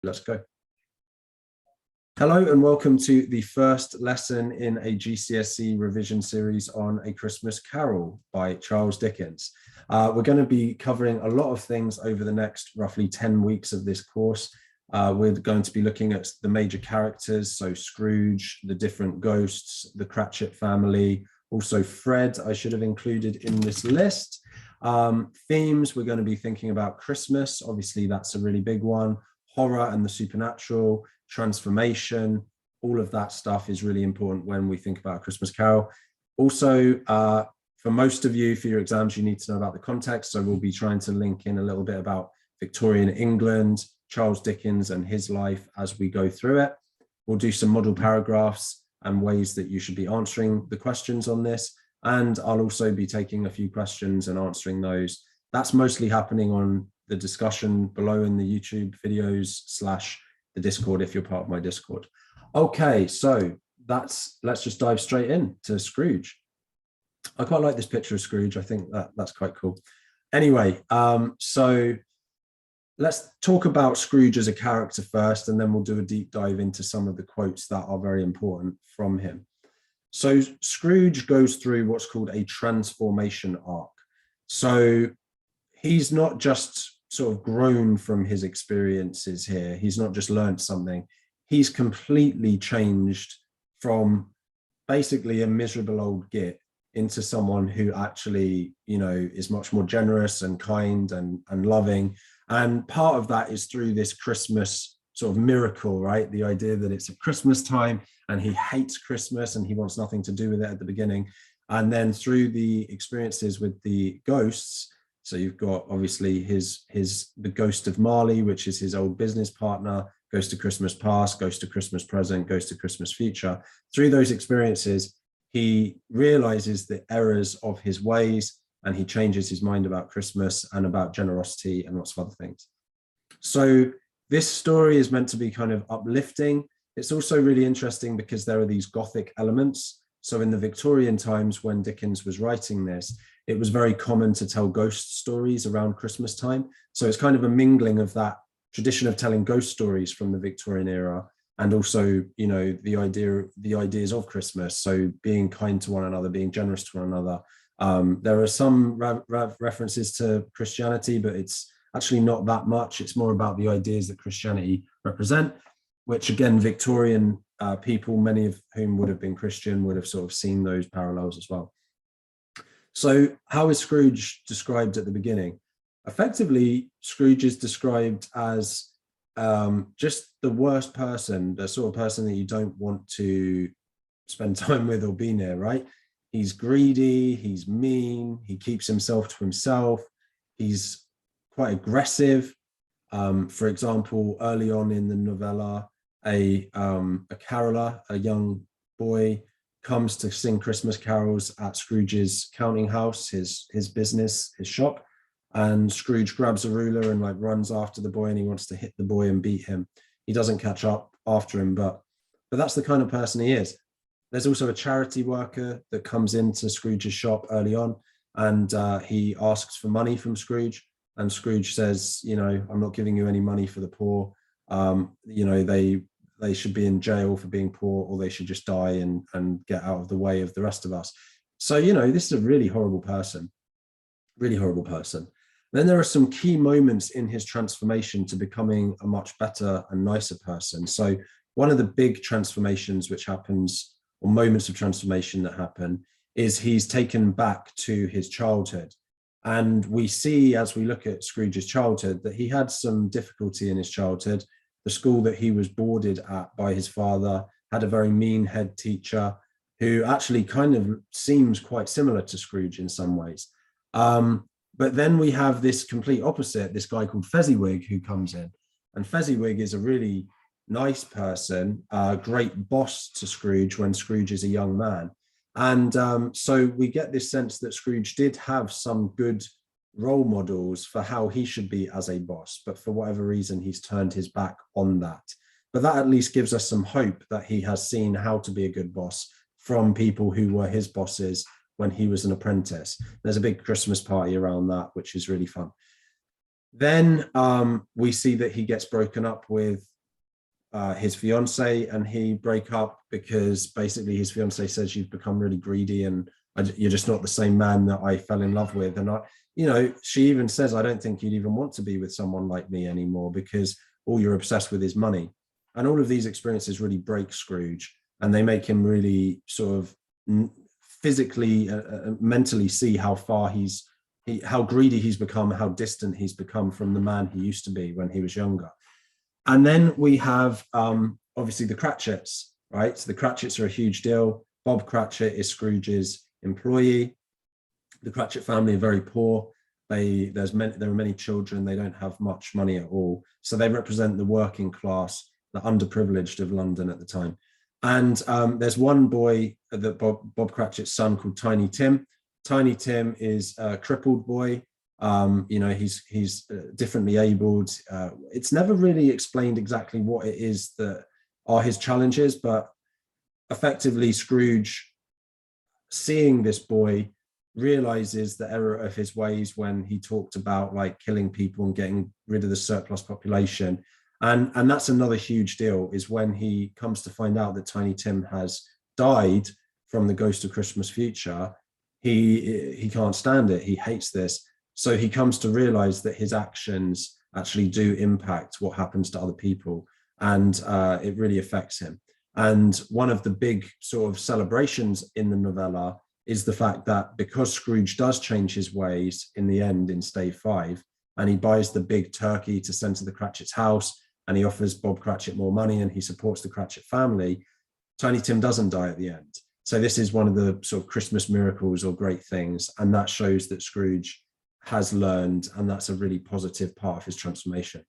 Let's go. Hello and welcome to the first lesson in a GCSE revision series on A Christmas Carol by Charles Dickens. We're going to be covering a lot of things over the next roughly 10 weeks of this course. We're going to be looking at the major characters, so Scrooge, the different ghosts, the Cratchit family, also Fred, I should have included in this list. Themes, we're going to be thinking about Christmas, obviously that's a really big one, horror and the supernatural, transformation, all of that stuff is really important when we think about Christmas Carol. Also, for most of you, for your exams, you need to know about the context. So we'll be trying to link in a little bit about Victorian England, Charles Dickens and his life as we go through it. We'll do some model paragraphs and ways that you should be answering the questions on this. And I'll also be taking a few questions and answering those. That's mostly happening on the discussion below in the YouTube videos / the Discord if you're part of my Discord. Okay, so let's just dive straight in to Scrooge. I quite like this picture of Scrooge. I think that's quite cool. Anyway, so let's talk about Scrooge as a character first, and then we'll do a deep dive into some of the quotes that are very important from him. So Scrooge goes through what's called a transformation arc. So he's not just sort of grown from his experiences here. He's not just learned something. He's completely changed from basically a miserable old git into someone who actually, you know, is much more generous and kind and loving. And part of that is through this Christmas sort of miracle, right? The idea that it's at Christmas time and he hates Christmas and he wants nothing to do with it at the beginning. And then through the experiences with the ghosts, so you've got obviously the ghost of Marley, which is his old business partner, goes to Christmas past, goes to Christmas present, goes to Christmas future. Through those experiences, he realizes the errors of his ways and he changes his mind about Christmas and about generosity and lots of other things. So this story is meant to be kind of uplifting. It's also really interesting because there are these Gothic elements. So in the Victorian times when Dickens was writing this, it was very common to tell ghost stories around Christmas time. So it's kind of a mingling of that tradition of telling ghost stories from the Victorian era and also, you know, the ideas of Christmas. So being kind to one another, being generous to one another. There are some references to Christianity, but it's actually not that much. It's more about the ideas that Christianity represent, which again, Victorian people, many of whom would have been Christian, would have sort of seen those parallels as well. So how is Scrooge described at the beginning? Effectively, Scrooge is described as just the worst person, the sort of person that you don't want to spend time with or be near, right? He's greedy, he's mean, he keeps himself to himself, he's quite aggressive. For example, early on in the novella, a caroller, a young boy, comes to sing Christmas carols at Scrooge's counting house, his business, his shop. And Scrooge grabs a ruler and like runs after the boy and he wants to hit the boy and beat him. He doesn't catch up after him, but that's the kind of person he is. There's also a charity worker that comes into Scrooge's shop early on and he asks for money from Scrooge. And Scrooge says, you know, I'm not giving you any money for the poor. You know, they should be in jail for being poor, or they should just die and get out of the way of the rest of us. So, you know, this is a really horrible person, really horrible person. Then there are some key moments in his transformation to becoming a much better and nicer person. So one of the big transformations which happens, or moments of transformation that happen, is he's taken back to his childhood. And we see, as we look at Scrooge's childhood, that he had some difficulty in his childhood. The school that he was boarded at by his father had a very mean head teacher who actually kind of seems quite similar to Scrooge in some ways. But then we have this complete opposite, this guy called Fezziwig who comes in. And Fezziwig is a really nice person, a great boss to Scrooge when Scrooge is a young man. And so we get this sense that Scrooge did have some good role models for how he should be as a boss, but for whatever reason, he's turned his back on that. But that at least gives us some hope that he has seen how to be a good boss from people who were his bosses when he was an apprentice. There's a big Christmas party around that, which is really fun. Then we see that he gets broken up with his fiance, and he break up because basically his fiance says you've become really greedy and you're just not the same man that I fell in love with. And she even says, I don't think you'd even want to be with someone like me anymore because all you're obsessed with is money. And all of these experiences really break Scrooge, and they make him really sort of physically, mentally see how far how greedy he's become, how distant he's become from the man he used to be when he was younger. And then we have obviously the Cratchits, right? So the Cratchits are a huge deal. Bob Cratchit is Scrooge's employee. The Cratchit family are very poor. There are many children. They don't have much money at all. So they represent the working class, the underprivileged of London at the time. And there's one boy, that Bob Cratchit's son, called Tiny Tim. Tiny Tim is a crippled boy. He's differently abled. It's never really explained exactly what it is that are his challenges, but effectively Scrooge, seeing this boy, realizes the error of his ways when he talked about like killing people and getting rid of the surplus population. And that's another huge deal, is when he comes to find out that Tiny Tim has died from the ghost of Christmas future. He can't stand it. He hates this. So he comes to realize that his actions actually do impact what happens to other people, and it really affects him. And one of the big sort of celebrations in the novella is the fact that because Scrooge does change his ways in the end in stave 5, and he buys the big turkey to send to the Cratchit's house, and he offers Bob Cratchit more money, and he supports the Cratchit family, Tiny Tim doesn't die at the end. So this is one of the sort of Christmas miracles or great things, and that shows that Scrooge has learned, and that's a really positive part of his transformation.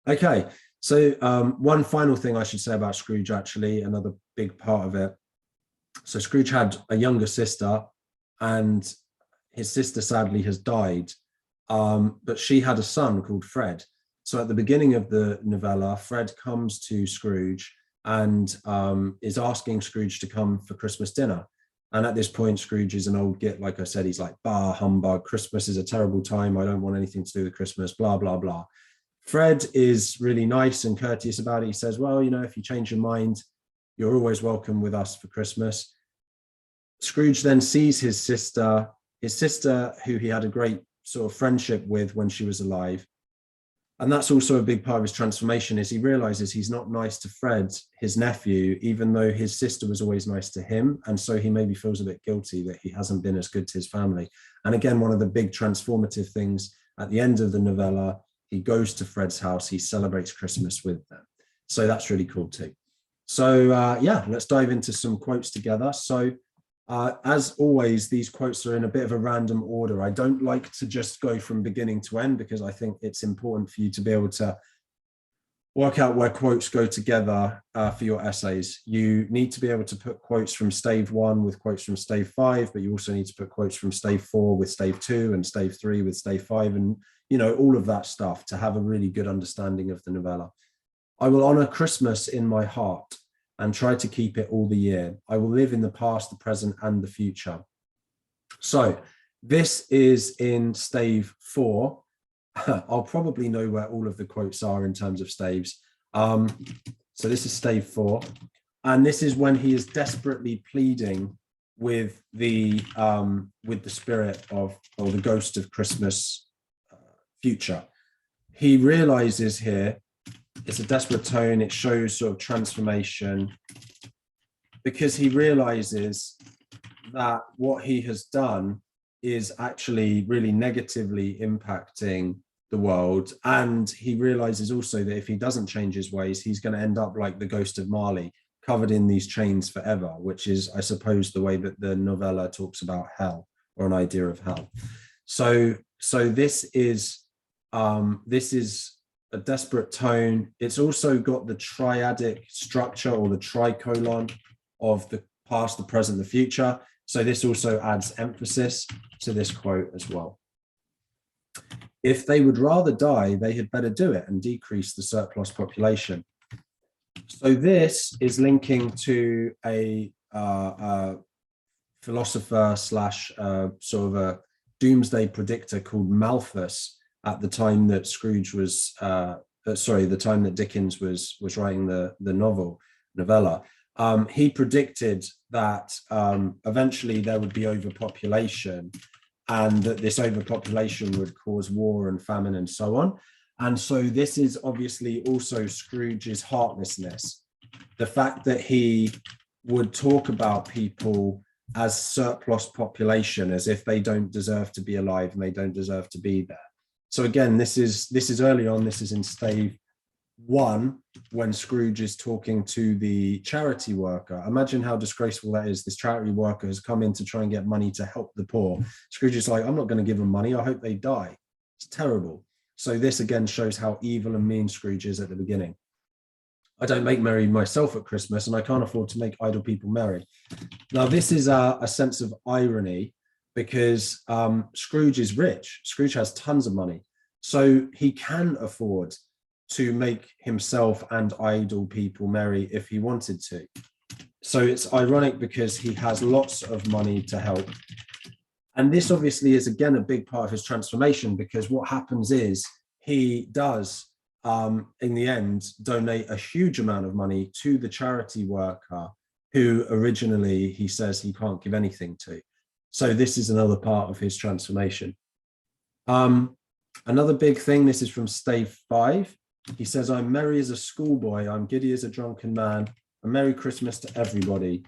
Okay, so one final thing I should say about Scrooge, actually, another big part of it. So Scrooge had a younger sister, and his sister sadly has died, but she had a son called Fred. So at the beginning of the novella, Fred comes to Scrooge and is asking Scrooge to come for Christmas dinner. And at this point, Scrooge is an old git. Like I said, he's like, bah, humbug, Christmas is a terrible time. I don't want anything to do with Christmas, blah, blah, blah. Fred is really nice and courteous about it. He says, well, if you change your mind, you're always welcome with us for Christmas. Scrooge then sees his sister, who he had a great sort of friendship with when she was alive. And that's also a big part of his transformation, is he realizes he's not nice to Fred, his nephew, even though his sister was always nice to him. And so he maybe feels a bit guilty that he hasn't been as good to his family. And again, one of the big transformative things at the end of the novella, he goes to Fred's house, he celebrates Christmas with them. So that's really cool too. So let's dive into some quotes together. So as always, these quotes are in a bit of a random order. I don't like to just go from beginning to end, because I think it's important for you to be able to work out where quotes go together for your essays. You need to be able to put quotes from stave 1 with quotes from stave 5, but you also need to put quotes from stave 4 with stave 2 and stave 3 with stave 5, and all of that stuff to have a really good understanding of the novella. I will honor Christmas in my heart and try to keep it all the year. I will live in the past, the present, and the future. So this is in stave 4. I'll probably know where all of the quotes are in terms of staves. So this is stave 4. And this is when he is desperately pleading with the spirit of, or the ghost of Christmas future. He realizes here, it's a desperate tone, it shows sort of transformation, because he realizes that what he has done is actually really negatively impacting the world. And he realizes also that if he doesn't change his ways, he's going to end up like the ghost of Marley, covered in these chains forever, which is, I suppose, the way that the novella talks about hell, or an idea of hell. So this is a desperate tone. It's also got the triadic structure, or the tricolon of the past, the present, the future. So this also adds emphasis to this quote as well. If they would rather die, they had better do it and decrease the surplus population. So this is linking to a philosopher slash sort of a doomsday predictor called Malthus. at the time that Scrooge was, the time that Dickens was writing the novella. He predicted that eventually there would be overpopulation, and that this overpopulation would cause war and famine and so on. And so this is obviously also Scrooge's heartlessness. The fact that he would talk about people as surplus population, as if they don't deserve to be alive and they don't deserve to be there. So again, this is early on. This is in stave 1, when Scrooge is talking to the charity worker. Imagine how disgraceful that is. This charity worker has come in to try and get money to help the poor. Scrooge is like, I'm not going to give them money. I hope they die. It's terrible. So this again shows how evil and mean Scrooge is at the beginning. I don't make merry myself at Christmas, and I can't afford to make idle people merry. Now, this is a sense of irony, because Scrooge is rich. Scrooge has tons of money. So he can afford to make himself and idle people merry if he wanted to. So it's ironic because he has lots of money to help. And this obviously is, again, a big part of his transformation, because what happens is he does, in the end, donate a huge amount of money to the charity worker who originally he says he can't give anything to. So this is another part of his transformation. Another big thing, this is from stave 5. He says, I'm merry as a schoolboy, I'm giddy as a drunken man, a Merry Christmas to everybody.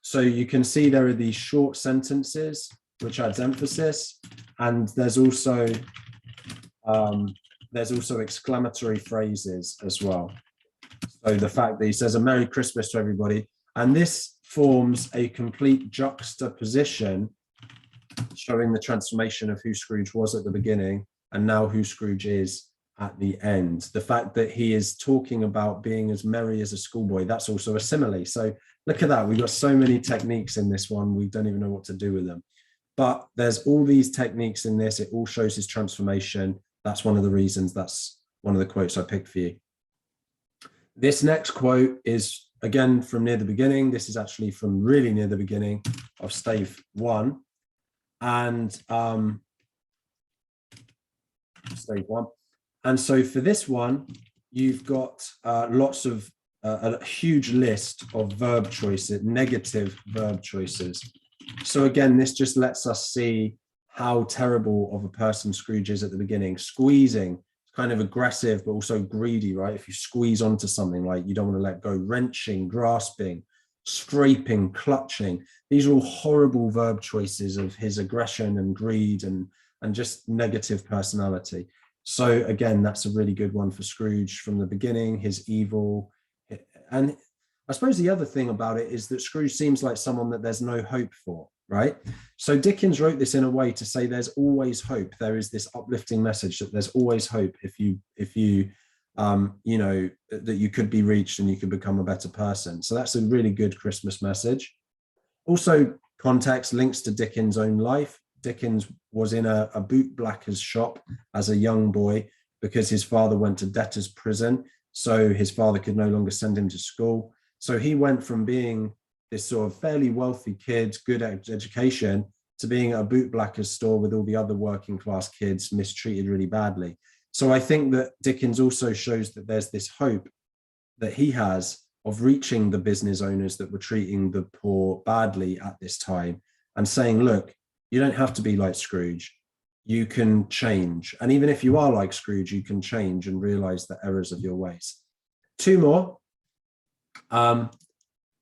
So you can see there are these short sentences, which adds emphasis, and there's also exclamatory phrases as well. So the fact that he says a Merry Christmas to everybody, and this forms a complete juxtaposition, showing the transformation of who Scrooge was at the beginning and now who Scrooge is at the end. The fact that he is talking about being as merry as a schoolboy, that's also a simile. So look at that. We've got so many techniques in this one. We don't even know what to do with them. But there's all these techniques in this. It all shows his transformation. That's one of the reasons. That's one of the quotes I picked for you. This next quote is, again, from near the beginning. This is actually from really near the beginning of stave 1. And stave 1. And so for this one, you've got lots of a huge list of verb choices, negative verb choices. So again, this just lets us see how terrible of a person Scrooge is at the beginning. Squeezing, kind of aggressive, but also greedy, right? If you squeeze onto something, like you don't want to let go. Wrenching, grasping, scraping, clutching. These are all horrible verb choices of his aggression and greed and just negative personality. So again, that's a really good one for Scrooge from the beginning, his evil. And I suppose the other thing about it is that Scrooge seems like someone that there's no hope for, right? So Dickens wrote this in a way to say there's always hope. There is this uplifting message that there's always hope if you know, that you could be reached and you could become a better person. So that's a really good Christmas message. Also, context links to Dickens' own life. Dickens was in a bootblacker's shop as a young boy because his father went to debtor's prison. So his father could no longer send him to school. So he went from being this sort of fairly wealthy kid, good education, to being at a bootblacker's store with all the other working class kids mistreated really badly. So I think that Dickens also shows that there's this hope that he has of reaching the business owners that were treating the poor badly at this time and saying, look, you don't have to be like Scrooge. You can change. And even if you are like Scrooge, you can change and realize the errors of your ways. 2 more.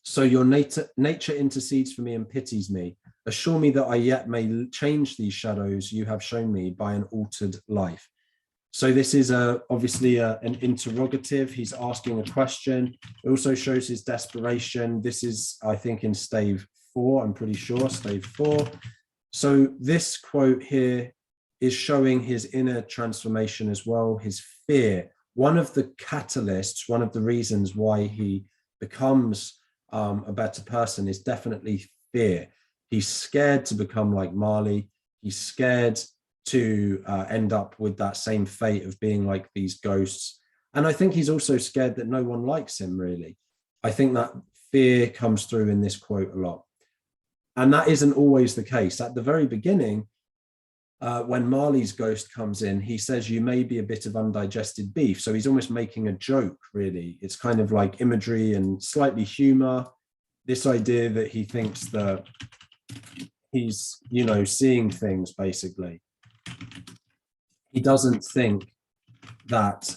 So your nature intercedes for me and pities me. Assure me that I yet may change these shadows you have shown me by an altered life. So this is obviously an interrogative. He's asking a question. It also shows his desperation. This is, I think, in stave 4, I'm pretty sure, stave 4. So this quote here is showing his inner transformation as well, his fear. One of the catalysts, one of the reasons why he becomes a better person is definitely fear. He's scared to become like Marley. He's scared to end up with that same fate of being like these ghosts. And I think he's also scared that no one likes him, really. I think that fear comes through in this quote a lot. And that isn't always the case. At the very beginning, when Marley's ghost comes in, he says, "You may be a bit of undigested beef." So he's almost making a joke, really. It's kind of like imagery and slightly humor. This idea that he thinks that he's, seeing things, basically. He doesn't think that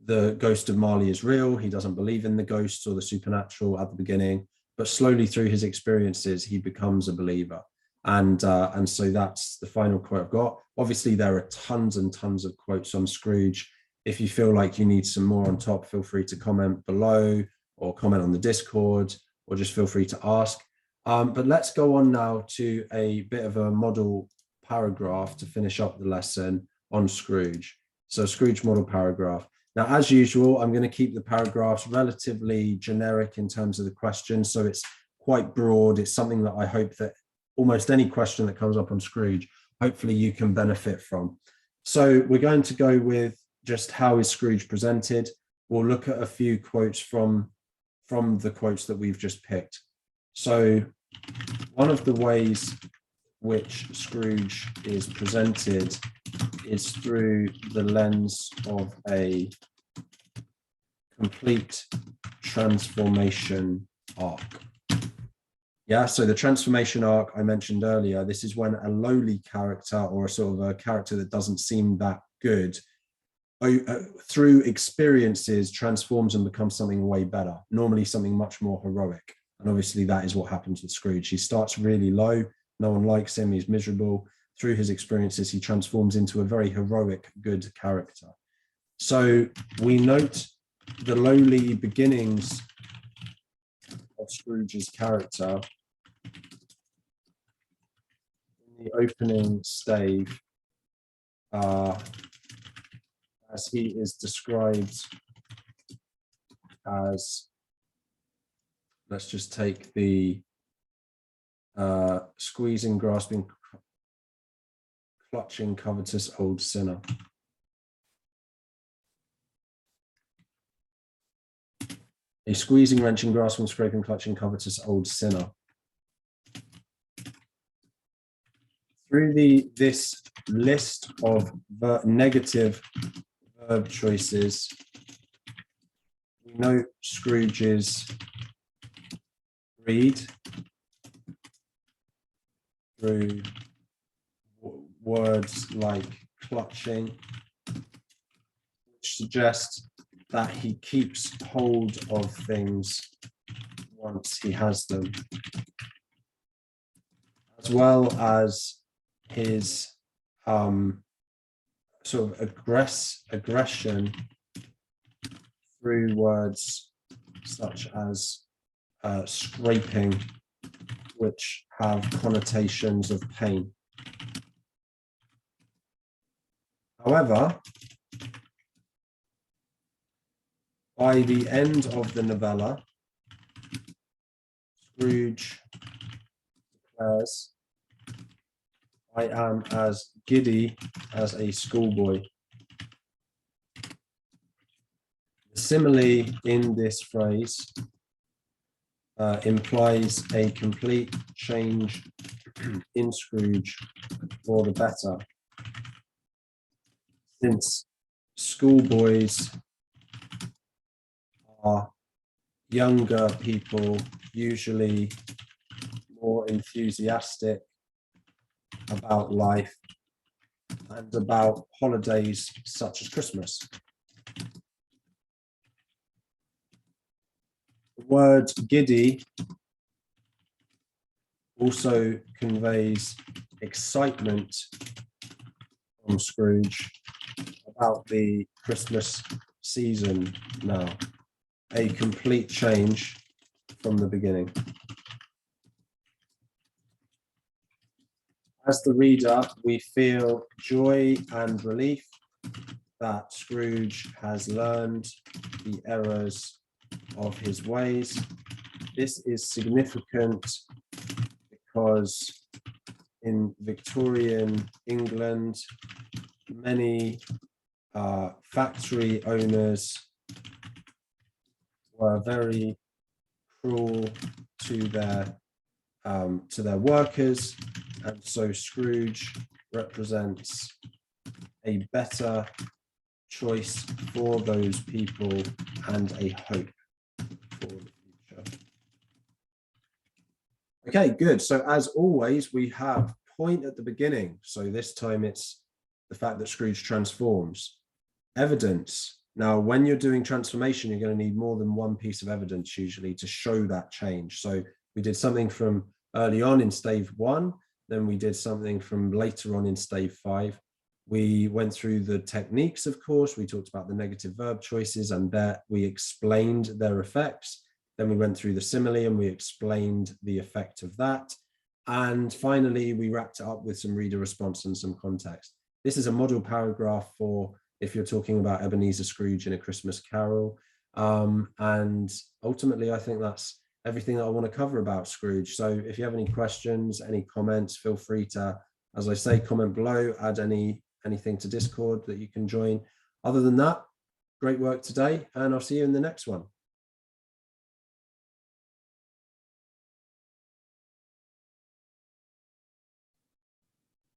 the ghost of Marley is real. He doesn't believe in the ghosts or the supernatural at the beginning, but slowly through his experiences, he becomes a believer. And so that's the final quote I've got. Obviously, there are tons and tons of quotes on Scrooge. If you feel like you need some more on top, feel free to comment below or comment on the Discord, or just feel free to ask. But let's go on now to a bit of a model paragraph to finish up the lesson on Scrooge. So Scrooge model paragraph. Now, as usual, I'm going to keep the paragraphs relatively generic in terms of the question. So it's quite broad. It's something that I hope that almost any question that comes up on Scrooge, hopefully you can benefit from. So we're going to go with just how is Scrooge presented. We'll look at a few quotes from the quotes that we've just picked. So one of the ways which Scrooge is presented is through the lens of a complete transformation arc. Yeah, so the transformation arc I mentioned earlier, this is when a lowly character, or a sort of a character that doesn't seem that good, through experiences transforms and becomes something way better, normally something much more heroic. And obviously that is what happens with Scrooge. He starts really low, no one likes him, he's miserable. Through his experiences, he transforms into a very heroic, good character. So we note the lowly beginnings of Scrooge's character in the opening stave, as he is described as, let's just take the squeezing, grasping, clutching, covetous old sinner. A squeezing, wrenching, grasping, scraping, clutching, covetous old sinner. Through this list of negative verb choices, we note Scrooge's greed through words like clutching, which suggest that he keeps hold of things once he has them, as well as his sort of aggression through words such as scraping, which have connotations of pain. However, by the end of the novella, Scrooge declares, "I am as giddy as a schoolboy." The simile in this phrase implies a complete change in Scrooge for the better, since schoolboys are younger people, usually more enthusiastic about life and about holidays such as Christmas. The word giddy also conveys excitement from Scrooge about the Christmas season now, a complete change from the beginning. As the reader, we feel joy and relief that Scrooge has learned the errors of his ways. This is significant because in Victorian England, many factory owners were very cruel to their to their workers. And so Scrooge represents a better choice for those people and a hope for the future. Okay, good. So as always, we have point at the beginning. So this time it's the fact that Scrooge transforms. Evidence. Now, when you're doing transformation, you're going to need more than one piece of evidence usually to show that change. So we did something from early on in stave 1, then we did something from later on in stave 5. We went through the techniques, of course. We talked about the negative verb choices and that we explained their effects. Then we went through the simile and we explained the effect of that. And finally, we wrapped it up with some reader response and some context. This is a model paragraph for if you're talking about Ebenezer Scrooge in A Christmas Carol. And ultimately, I think that's everything that I want to cover about Scrooge. So if you have any questions, any comments, feel free to, as I say, comment below, add anything to Discord that you can join. Other than that, great work today, and I'll see you in the next one.